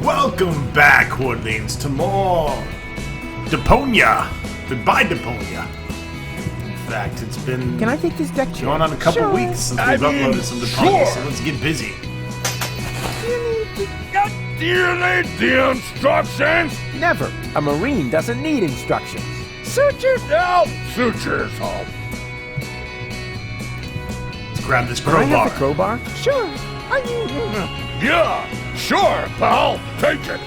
Welcome back, Hordlings, to more Deponia. Goodbye, Deponia. In fact, it's been Can I take this deck going on a couple weeks since we've uploaded some Deponia, so let's get busy. Do you need the instructions? Never. A Marine doesn't need instructions. Suit yourself. Suit yourself. Let's grab this Can I have crowbar. the crowbar? Sure. Yeah, sure, pal. Take it.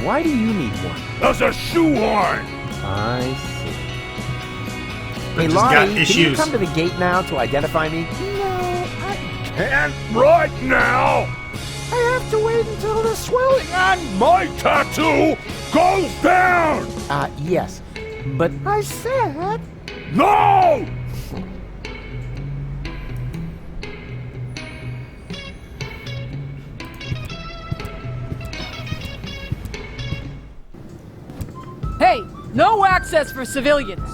Why do you need one? As a shoehorn. I see. Hey, Just Lottie, got can you issues. come to the gate now to identify me? And right now, I have to wait until the swelling. and my tattoo goes down. Yes. But I said... No! Hey, no access for civilians.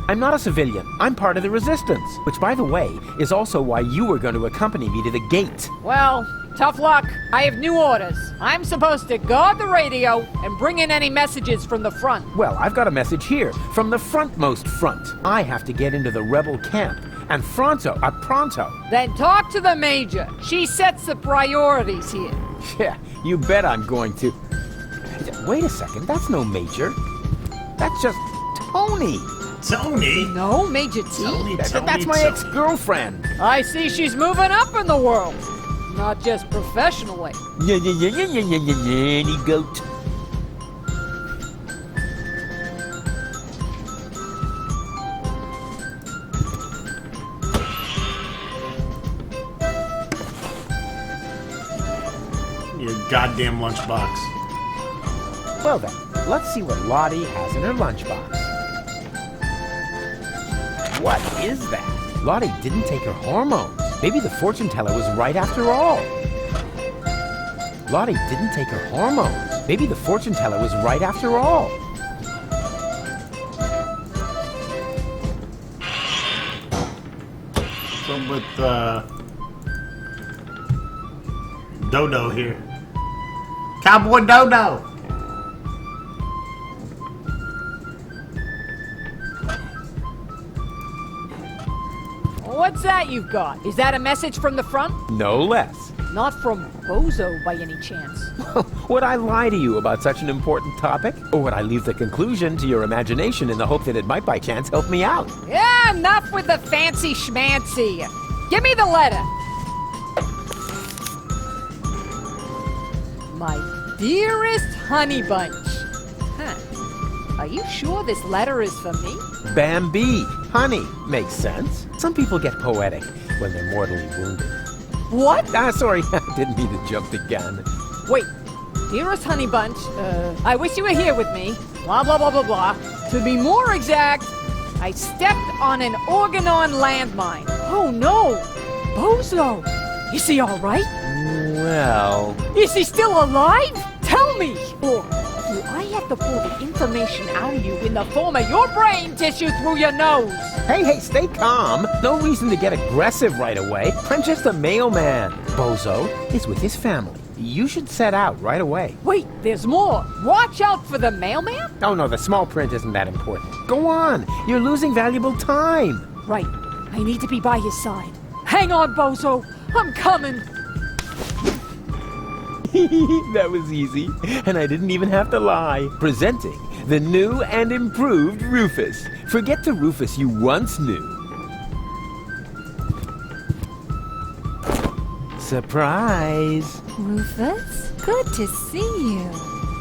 I'm not a civilian. I'm part of the resistance. Which, by the way, is also why you were going to accompany me to the gate. Well, tough luck. I have new orders. I'm supposed to guard the radio and bring in any messages from the front. Well, I've got a message here from the frontmost front. I have to get into the rebel camp. And pronto. Then talk to the Major. She sets the priorities here. Yeah, you bet I'm going to. Wait a second, that's no Major. That's just Tony. Tony? No, Major T? That's my ex-girlfriend. I see she's moving up in the world. Not just professionally. Any goat. Your goddamn lunchbox. Well then, let's see what Lottie has in her lunchbox. What is that? Lottie didn't take her hormones. Maybe the fortune teller was right after all. Lottie didn't take her hormones. Maybe the fortune teller was right after all. What's up with Dodo here? Cowboy Dodo! What's that you've got? Is that a message from the front? No less. Not from Bozo by any chance. Would I lie to you about such an important topic? Or would I leave the conclusion to your imagination in the hope that it might by chance help me out? Yeah, enough with the fancy schmancy. Give me the letter. My dearest honey bunch. Huh. Are you sure this letter is for me? Bambi. Honey. Makes sense. Some people get poetic when they're mortally wounded. What? Sorry, I didn't mean to jump the gun. Wait. Dearest honey bunch, I wish you were here with me. Blah, blah, blah, blah, blah. To be more exact, I stepped on an Organon landmine. Oh, no. Bozo. Is he all right? Well... Is he still alive? Tell me! Or do I have to pull the information out of you in the form of your brain tissue through your nose? Hey, stay calm. No reason to get aggressive right away. I'm just a mailman. Bozo is with his family. You should set out right away. Wait, there's more. Watch out for the mailman? Oh, no, the small print isn't that important. Go on. You're losing valuable time. Right. I need to be by his side. Hang on, Bozo. I'm coming. That was easy, and I didn't even have to lie. Presenting the new and improved Rufus. Forget the Rufus you once knew. Surprise! Rufus, good to see you.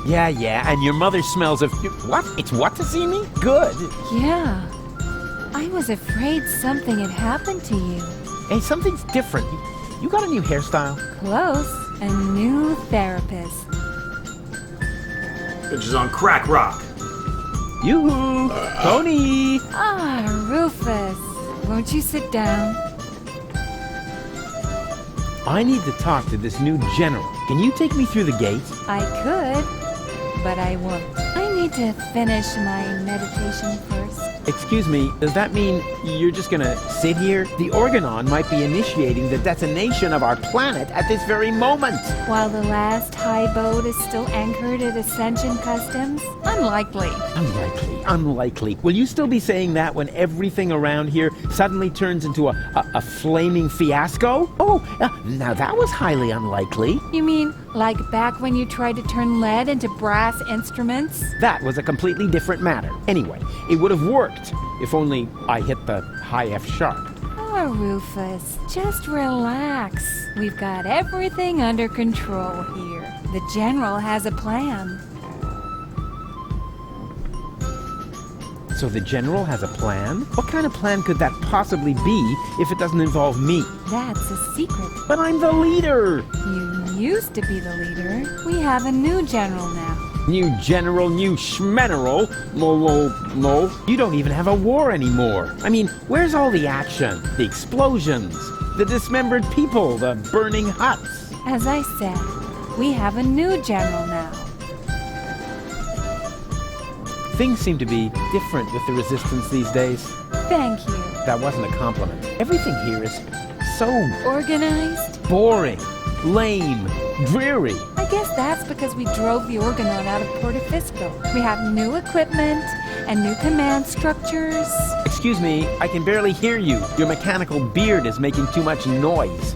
Yeah, and your mother smells of... What? It's what to see me? Good. Yeah. I was afraid something had happened to you. Hey, something's different. You got a new hairstyle? Close. A new therapist. Bitch is on crack rock. Yoo-hoo! Tony! Ah, Rufus. Won't you sit down? I need to talk to this new general. Can you take me through the gate? I could, but I won't. I need to finish my meditation first. Excuse me, does that mean you're just gonna sit here? The Organon might be initiating the detonation of our planet at this very moment. While the last high boat is still anchored at Ascension Customs? Unlikely. Unlikely. Will you still be saying that when everything around here suddenly turns into a flaming fiasco? Oh, now that was highly unlikely. You mean like back when you tried to turn lead into brass instruments? That was a completely different matter. Anyway, it would have worked if only I hit the high F sharp. Oh, Rufus, just relax. We've got everything under control here. The General has a plan. So the General has a plan? What kind of plan could that possibly be if it doesn't involve me? That's a secret. But I'm the leader! You used to be the leader. We have a new General now. New General, new Schmeneral. No. You don't even have a war anymore. I mean, where's all the action? The explosions? The dismembered people? The burning huts? As I said, we have a new General now. Things seem to be different with the Resistance these days. Thank you. That wasn't a compliment. Everything here is so Organized? boring, lame, dreary. I guess that's because we drove the Organon out of Portofisco. We have new equipment and new command structures. Excuse me, I can barely hear you. Your mechanical beard is making too much noise.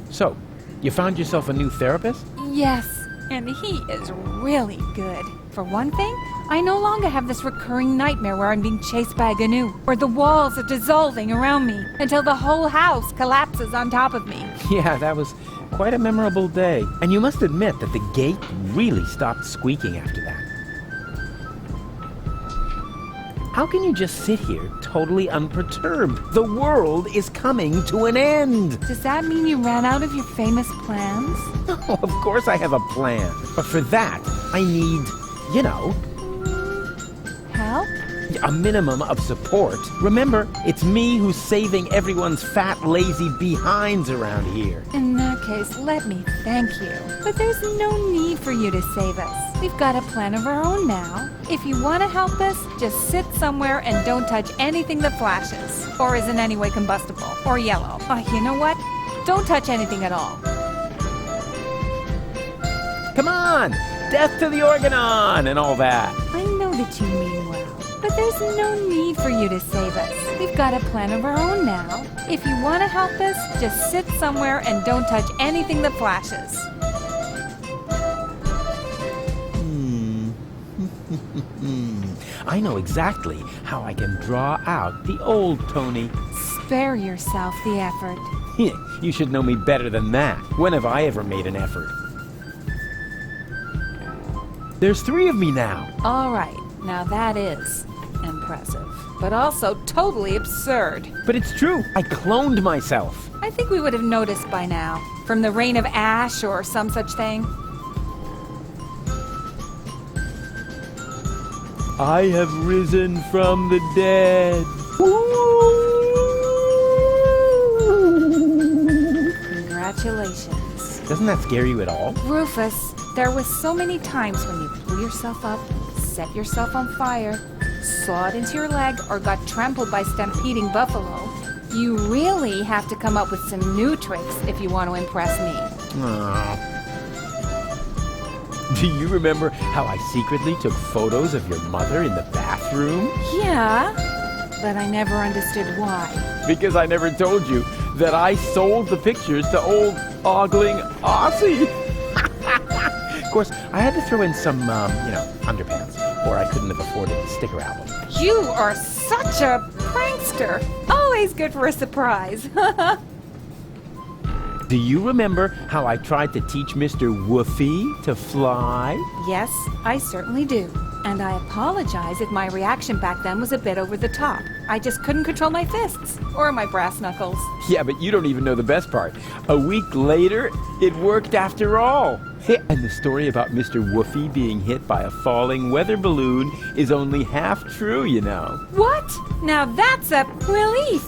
So, you found yourself a new therapist? Yes, and he is really good. For one thing, I no longer have this recurring nightmare where I'm being chased by a GNU, where the walls are dissolving around me until the whole house collapses on top of me. Yeah, that was quite a memorable day. And you must admit that the gate really stopped squeaking after that. How can you just sit here totally unperturbed? The world is coming to an end. Does that mean you ran out of your famous plans? Oh, of course I have a plan. But for that, I need, you know, Help? a minimum of support. Remember, it's me who's saving everyone's fat, lazy behinds around here. In that case, let me thank you. But there's no need for you to save us. We've got a plan of our own now. If you want to help us, just sit somewhere and don't touch anything that flashes, or is in any way combustible, or yellow. Oh, you know what? Don't touch anything at all. Come on! Death to the Organon and all that. I know that you mean well, but there's no need for you to save us. We've got a plan of our own now. If you want to help us, just sit somewhere and don't touch anything that flashes. I know exactly how I can draw out the old Tony. Spare yourself the effort. You should know me better than that. When have I ever made an effort? There's 3 of me now. All right, now that is impressive, but also totally absurd. But it's true. I cloned myself. I think we would have noticed by now, from the rain of ash or some such thing. I have risen from the dead. Congratulations. Doesn't that scare you at all? Rufus, there was so many times when you blew yourself up, set yourself on fire, sawed into your leg, or got trampled by stampeding buffalo. You really have to come up with some new tricks if you want to impress me. Aw. Do you remember how I secretly took photos of your mother in the bathroom? Yeah, but I never understood why. Because I never told you that I sold the pictures to old ogling Aussie. Of course, I had to throw in some, underpants, or I couldn't have afforded the sticker album. You are such a prankster. Always good for a surprise. Do you remember how I tried to teach Mr. Woofy to fly? Yes, I certainly do. And I apologize if my reaction back then was a bit over the top. I just couldn't control my fists or my brass knuckles. Yeah, but you don't even know the best part. A week later, it worked after all. And the story about Mr. Woofy being hit by a falling weather balloon is only half true, you know. What? Now that's a relief.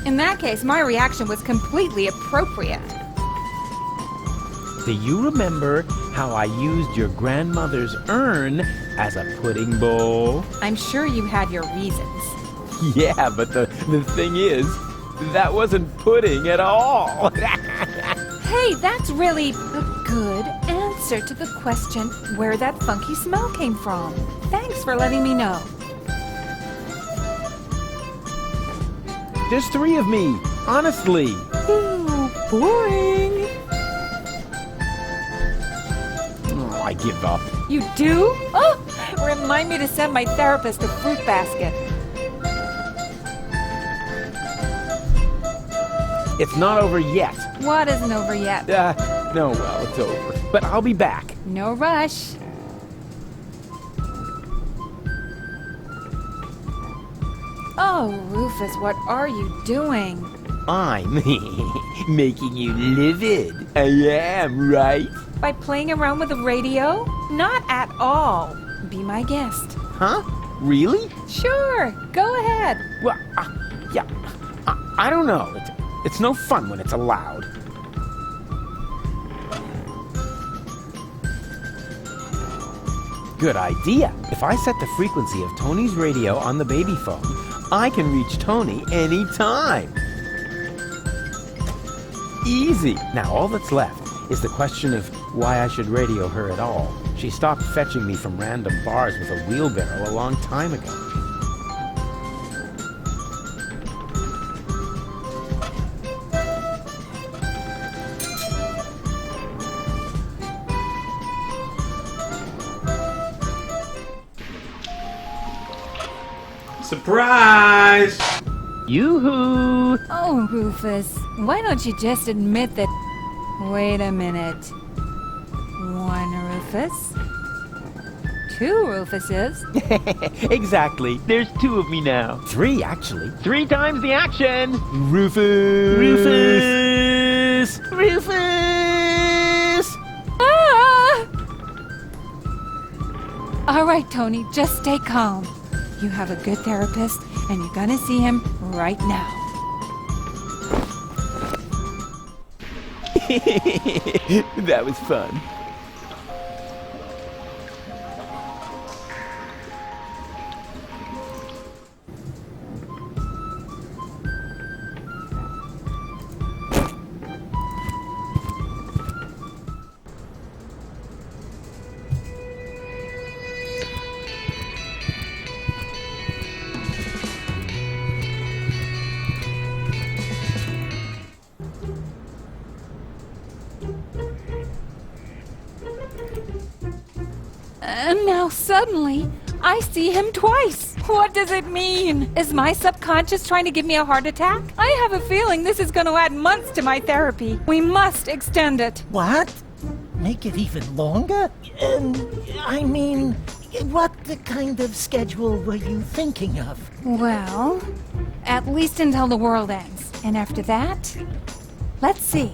In that case, my reaction was completely appropriate. Do you remember how I used your grandmother's urn as a pudding bowl? I'm sure you had your reasons. Yeah, but the thing is, that wasn't pudding at all. Hey, that's really a good answer to the question where that funky smell came from. Thanks for letting me know. There's 3 of me, honestly. Ooh, boring. Oh, I give up. You do? Oh, remind me to send my therapist a fruit basket. It's not over yet. What isn't over yet? No, well, it's over. But I'll be back. No rush. Oh, Rufus, what are you doing? I'm making you livid. I am, right? By playing around with the radio? Not at all. Be my guest. Huh? Really? Sure, go ahead. Well, yeah. I don't know. It's no fun when it's allowed. Good idea. If I set the frequency of Tony's radio on the baby phone, I can reach Tony anytime. Easy. Now all that's left is the question of why I should radio her at all. She stopped fetching me from random bars with a wheelbarrow a long time ago. Surprise! Yoo-hoo! Oh, Rufus, why don't you just admit that... Wait a minute. 1 Rufus? 2 Rufuses? Exactly. There's 2 of me now. 3, actually. 3 times the action! Rufus! Rufus! Rufus! Ah! All right, Tony, just stay calm. You have a good therapist, and you're gonna see him right now. That was fun. And now suddenly, I see him twice. What does it mean? Is my subconscious trying to give me a heart attack? I have a feeling this is going to add months to my therapy. We must extend it. What? Make it even longer? I mean, what kind of schedule were you thinking of? Well, at least until the world ends. And after that, let's see.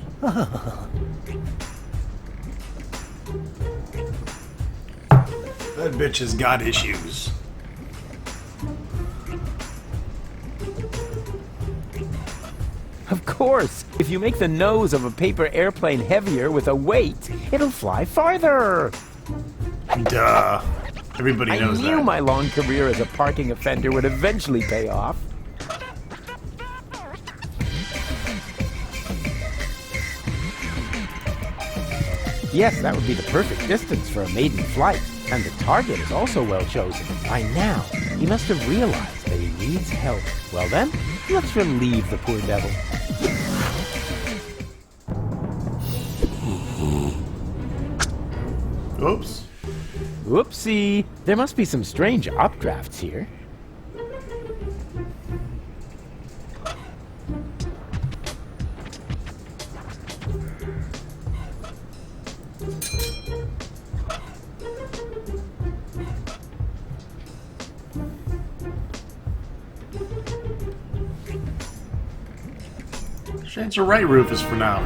That bitch has got issues. Of course. If you make the nose of a paper airplane heavier with a weight, it'll fly farther. Duh. Everybody knows I knew that. my long career as a parking offender would eventually pay off. Yes, that would be the perfect distance for a maiden flight. And the target is also well chosen. By now, he must have realized that he needs help. Well then, let's relieve the poor devil. Oops. Whoopsie. There must be some strange updrafts here. Chance are right, Rufus, for now.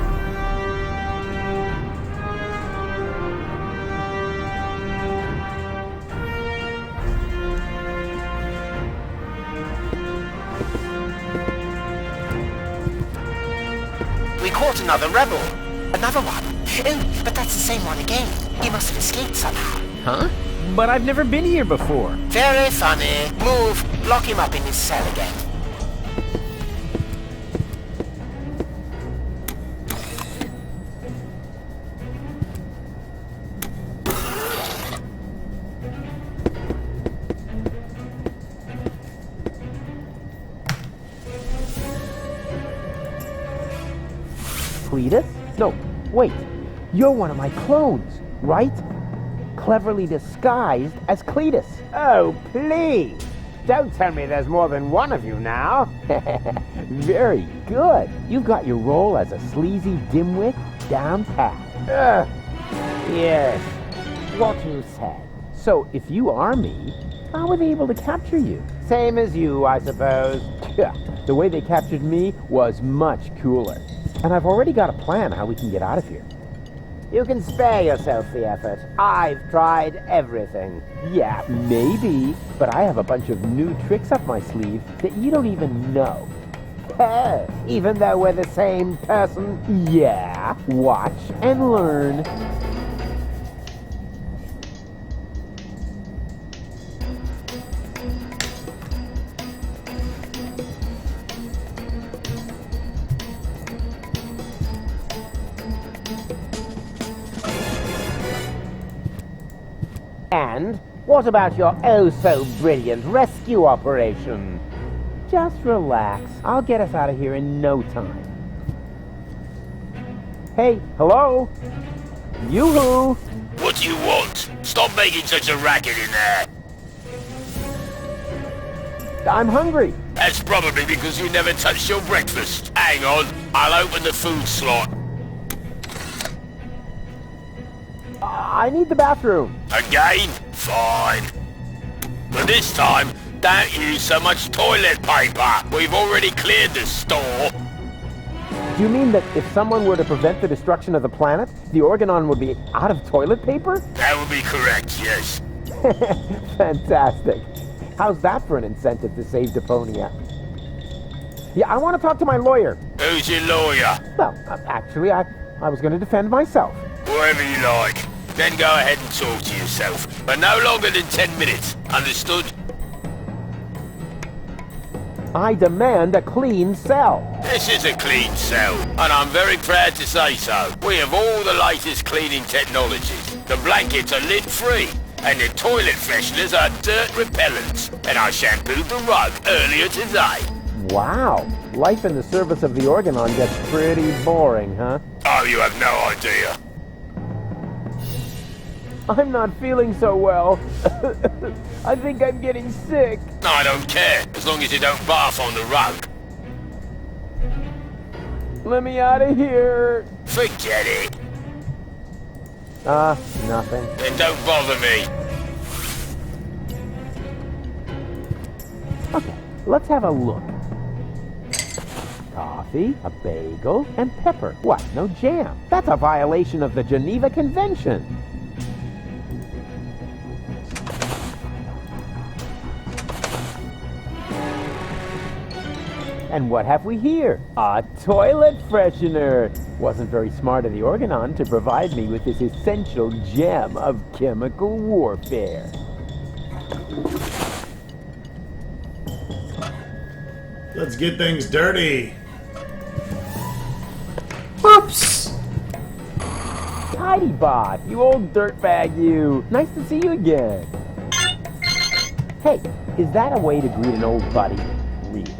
We caught another rebel. Another one. Oh, but that's the same one again. He must have escaped somehow. Huh? But I've never been here before. Very funny. Move. Lock him up in his cell again. Cletus? No, wait. You're one of my clones, right? Cleverly disguised as Cletus. Oh, please! Don't tell me there's more than one of you now. Very good. You've got your role as a sleazy dimwit down pat. Yes, what you said. So if you are me, how were they able to capture you? Same as you, I suppose. Yeah, the way they captured me was much cooler. And I've already got a plan how we can get out of here. You can spare yourself the effort. I've tried everything. Yeah, maybe, but I have a bunch of new tricks up my sleeve that you don't even know. Oh, even though we're the same person? Yeah, watch and learn. And what about your oh-so-brilliant rescue operation? Just relax. I'll get us out of here in no time. Hey, hello? Yoo-hoo! What do you want? Stop making such a racket in there. I'm hungry. That's probably because you never touched your breakfast. Hang on, I'll open the food slot. I need the bathroom. Again? Fine. But this time, don't use so much toilet paper. We've already cleared the store. Do you mean that if someone were to prevent the destruction of the planet, the Organon would be out of toilet paper? That would be correct, yes. Fantastic. How's that for an incentive to save Deponia? Yeah, I want to talk to my lawyer. Who's your lawyer? Well, actually, I was going to defend myself. Wherever you like. Then go ahead and talk to yourself. But no longer than 10 minutes. Understood? I demand a clean cell. This is a clean cell, and I'm very proud to say so. We have all the latest cleaning technologies. The blankets are lint-free, and the toilet fresheners are dirt repellents. And I shampooed the rug earlier today. Wow. Life in the service of the Organon gets pretty boring, huh? Oh, you have no idea. I'm not feeling so well. I think I'm getting sick. I don't care, as long as you don't barf on the rug. Let me out of here. Forget it. Nothing. Then don't bother me. Okay, let's have a look. Coffee, a bagel, and pepper. What, no jam? That's a violation of the Geneva Convention. And what have we here? A toilet freshener. Wasn't very smart of the Organon to provide me with this essential gem of chemical warfare. Let's get things dirty. Whoops! Tidy Bot, you old dirtbag you. Nice to see you again. Hey, is that a way to greet an old buddy? Really?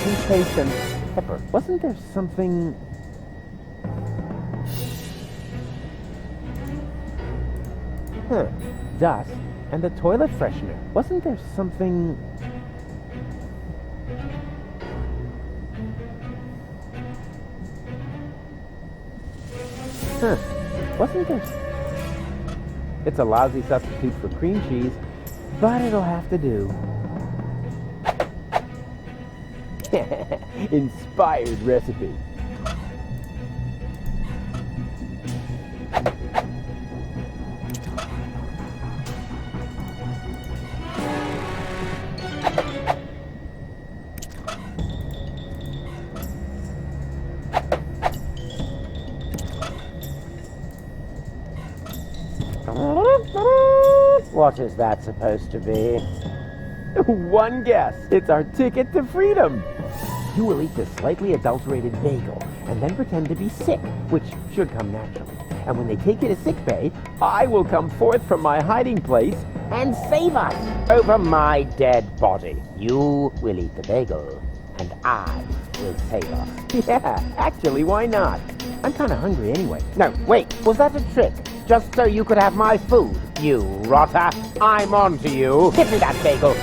Toothpaste and pepper. Wasn't there something... Dust and the toilet freshener. Wasn't there something... Wasn't there... It's a lousy substitute for cream cheese, but it'll have to do. Inspired recipe. What is that supposed to be? One guess. It's our ticket to freedom. You will eat this slightly adulterated bagel and then pretend to be sick, which should come naturally. And when they take you to sickbay, I will come forth from my hiding place And save us over my dead body. You will eat the bagel, and I will save us. Yeah, actually, why not? I'm kind of hungry anyway. No, wait, was that a trick? Just so you could have my food, you rotter. I'm on to you. Give me that bagel.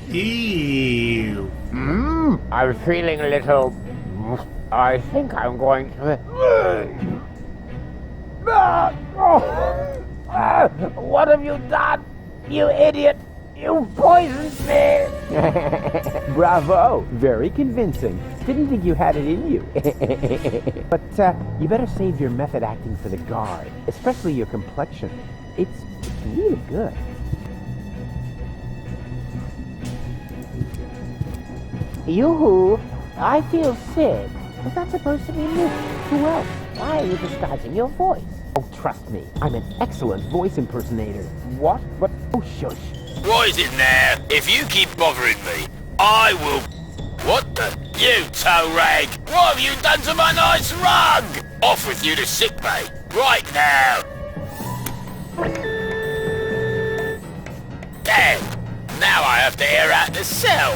Ew. I'm feeling a little... I think I'm going to... What have you done? You idiot! You poisoned me! Bravo! Very convincing. Didn't think you had it in you. But you better save your method acting for the guard, especially your complexion. It's really good. Yoo-hoo! I feel sick. Was that supposed to be me? Who else? Why are you disguising your voice? Oh, trust me. I'm an excellent voice impersonator. What? What? Oh, shush. What is it now? If you keep bothering me, I will... What the... You toe rag! What have you done to my nice rug? Off with you to sickbay, right now! Damn! Now I have to air out the cell!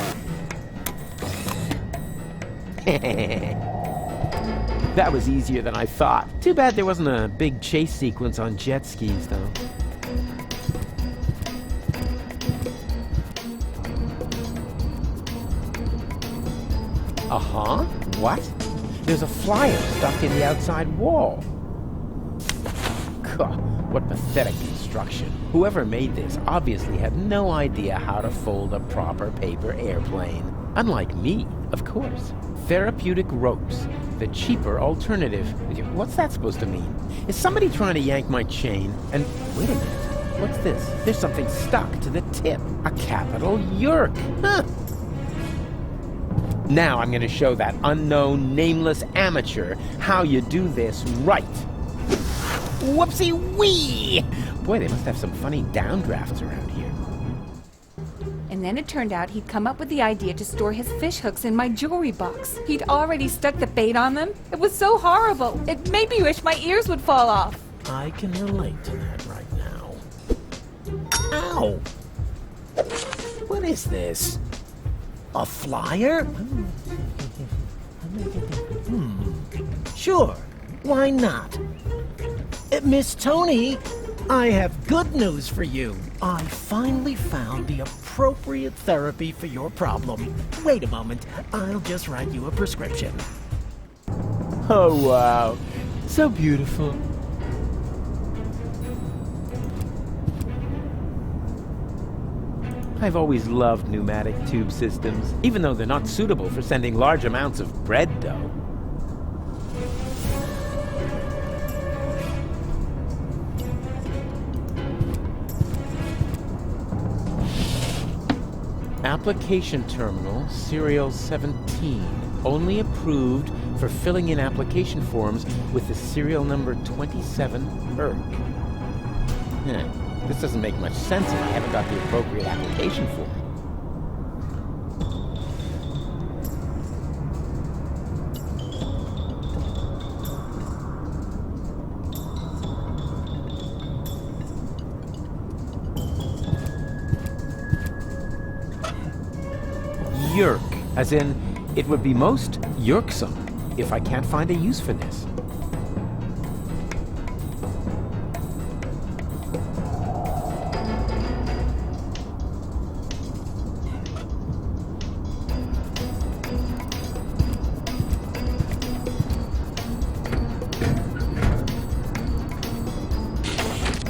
That was easier than I thought. Too bad there wasn't a big chase sequence on jet skis, though. Uh-huh. What? There's a flyer stuck in the outside wall. God, what pathetic construction. Whoever made this obviously had no idea how to fold a proper paper airplane. Unlike me, of course. Therapeutic ropes, the cheaper alternative. What's that supposed to mean? Is somebody trying to yank my chain? And wait a minute, what's this? There's something stuck to the tip. A capital Yerk. Huh. Now I'm going to show that unknown, nameless amateur how you do this right. Whoopsie-wee! Boy, they must have some funny downdrafts around here. And then it turned out he'd come up with the idea to store his fish hooks in my jewelry box. He'd already stuck the bait on them. It was so horrible. It made me wish my ears would fall off. I can relate to that right now. Ow! What is this? A flyer? Sure, why not? Miss Tony, I have good news for you. I finally found the appropriate therapy for your problem. Wait a moment, I'll just write you a prescription. Oh, wow. So beautiful. I've always loved pneumatic tube systems, even though they're not suitable for sending large amounts of bread dough. Application terminal, serial 17. Only approved for filling in application forms with the serial number 27 ERC. This doesn't make much sense if I haven't got the appropriate application form. Yerk, as in, it would be most yerksome if I can't find a use for this.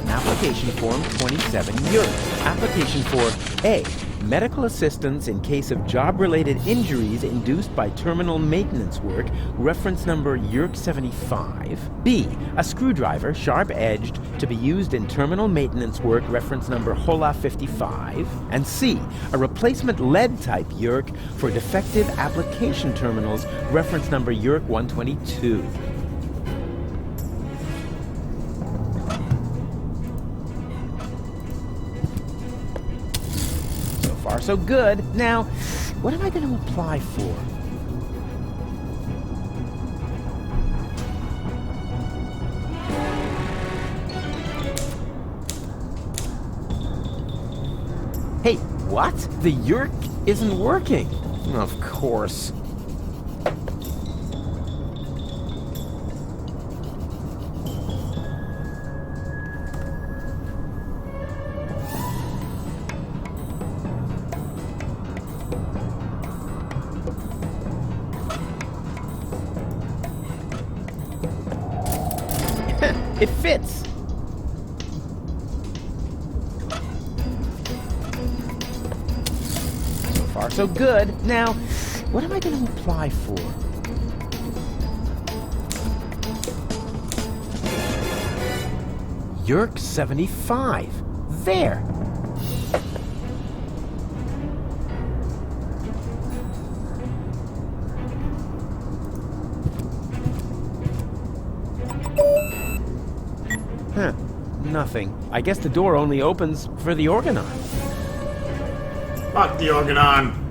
Application form 27 Yerk. Application for A. Medical assistance in case of job-related injuries induced by terminal maintenance work, reference number Yerk 75. B. A screwdriver, sharp-edged, to be used in terminal maintenance work, reference number HOLA 55. And C. A replacement lead-type Yerk for defective application terminals, reference number Yerk 122. so good. Now, what am I going to apply for? Hey, what? The Yerk isn't working. Of course. It fits. So far, so good. Now, what am I going to apply for? Yerk 75. There. Huh. Nothing. I guess the door only opens for the organon. Fuck the organon.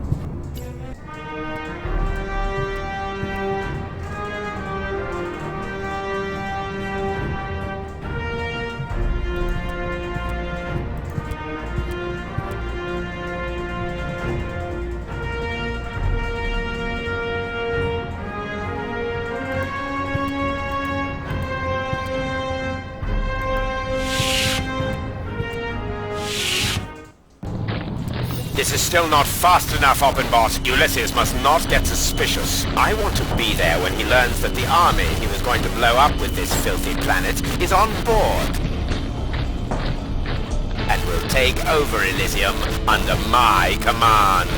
This is still not fast enough, Oppenbot. Ulysses must not get suspicious. I want to be there when he learns that the army he was going to blow up with this filthy planet is on board. And will take over Elysium under my command.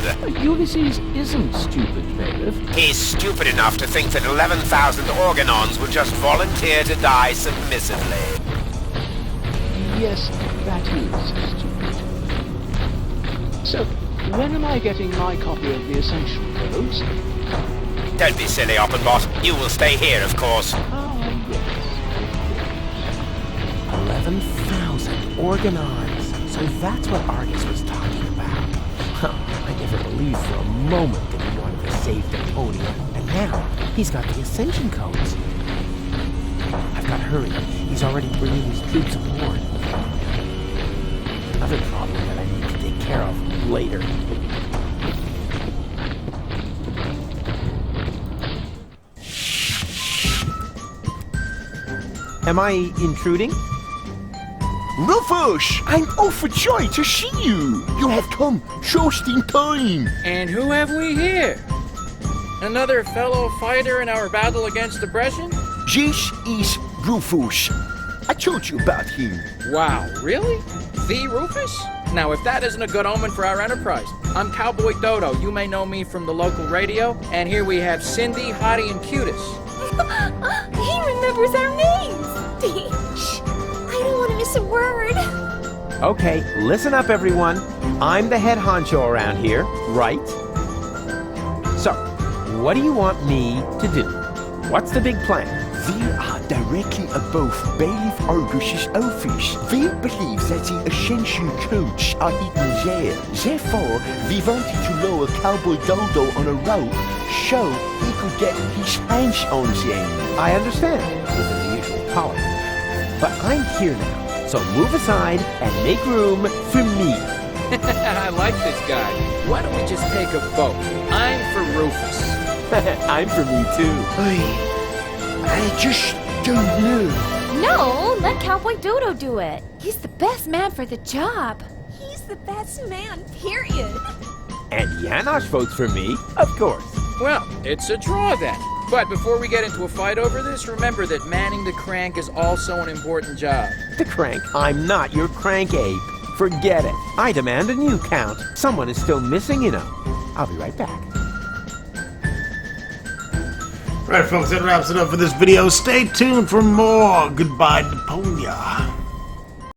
Ulysses isn't stupid, Bailiff. He's stupid enough to think that 11,000 organons will just volunteer to die submissively. Yes, that is stupid. So, when am I getting my copy of the essential codes? Don't be silly, Oppenbot. You will stay here, of course. Ah, yes. 11,000 organons. So that's what Argus was talking about. Huh, I never believed for a moment that he wanted to save Deponia. And now, he's got the Ascension codes. I've got to hurry. He's already bringing his troops aboard. Another problem that I need to take care of later. Am I intruding? Rufus! I'm overjoyed to see you! You have come just in time! And who have we here? Another fellow fighter in our battle against oppression? This is Rufus. I told you about him. Wow, really? The Rufus? Now, if that isn't a good omen for our enterprise. I'm Cowboy Dodo. You may know me from the local radio. And here we have Cindy, Hottie, and Cutis. He remembers our names! Shh! I don't want to miss a word. Okay, listen up, everyone. I'm the head honcho around here, right? So, what do you want me to do? What's the big plan? We are directly above Bailiff Argus's office. We believe that the Ascension codes are hidden there. Therefore, we wanted to lower Cowboy Dodo on a rope so he could get his hands on them. I understand. This is the usual politics. But I'm here now, so move aside and make room for me. I like this guy. Why don't we just take a vote? I'm for Rufus. I'm for me too. I just don't know. No, let Cowboy Dodo do it. He's the best man for the job. He's the best man, period. And Janosch votes for me, of course. Well, it's a draw then. But before we get into a fight over this, remember that manning the crank is also an important job. The crank? I'm not your crank ape. Forget it. I demand a new count. Someone is still missing, you know. I'll be right back. Right, folks, that wraps it up for this video. Stay tuned for more. Goodbye, Deponia.